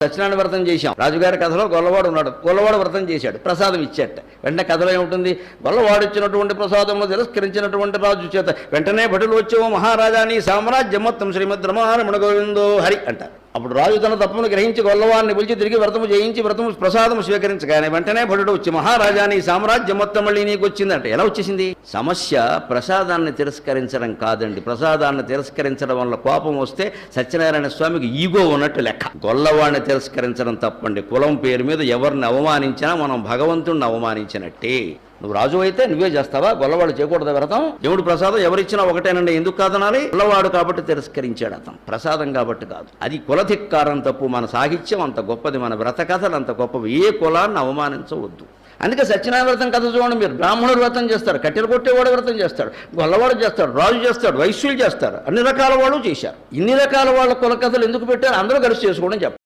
సత్యనారాయణ వ్రతం చేశాం. రాజుగారి కథలో గొల్లవాడు ఉన్నాడు. గొల్లవాడు వ్రతం చేశాడు, ప్రసాదం ఇచ్చేట. వెంటనే కథలో ఏముంటుంది? గొల్లవాడు ఇచ్చినటువంటి ప్రసాదంలో తిరస్కరించినటువంటి రాజు చేత వెంటనే భటులు వచ్చేవో మహారాజా నీ సామ్రాజ్యం మొత్తం శ్రీమద్ రమణ గోవిందో హరి అంటారు. అప్పుడు రాజు తన తప్పును గ్రహించి గొల్లవాడిని పిలిచి తిరిగి వ్రతము చేయించి వ్రతము ప్రసాదము స్వీకరించగానే వెంటనే భటుడు వచ్చి మహారాజా నీ సామ్రాజ్యం మొత్తం మళ్ళీ నీకు వచ్చిందంటే ఎలా వచ్చేసింది? సమస్య ప్రసాదాన్ని తిరస్కరించడం కాదండి. ప్రసాదాన్ని తిరస్కరించడం వల్ల కోపం వస్తే సత్యనారాయణ స్వామికి ఈగో ఉన్నట్టు లెక్క. గొల్లవాడిని తిరస్కరించడం తప్పండి. కులం పేరు మీద ఎవరిని అవమానించినా మనం భగవంతుడిని అవమానించినట్టే. నువ్వు రాజు అయితే నువ్వే చేస్తావా? గొల్లవాడు చేయకూడదు వ్రతం. దేవుడు ప్రసాదం ఎవరిచ్చినా ఒకటేనండి, ఎందుకు కాదనాలి? గొల్లవాడు కాబట్టి తిరస్కరించాడు అతను, ప్రసాదం కాబట్టి కాదు. అది కులధిక్కారం తప్పు. మన సాహిత్యం అంత గొప్పది, మన వ్రత కథలు అంత గొప్పవి. ఏ కులాన్ని అవమానించవద్దు. అందుకే సత్యనారాయణ వ్రతం కథ చూడండి మీరు. బ్రాహ్మణుడు వ్రతం చేస్తారు, కట్టెలు కొట్టేవాడు వ్రతం చేస్తాడు, గొల్లవాడు చేస్తాడు, రాజు చేస్తాడు, వైశ్యులు చేస్తారు, అన్ని రకాల వాళ్ళు చేశారు. ఇన్ని రకాల వాళ్ళ కుల కథలు ఎందుకు పెట్టారు? అందరూ కలిసి చేసుకోవడం చెప్పారు.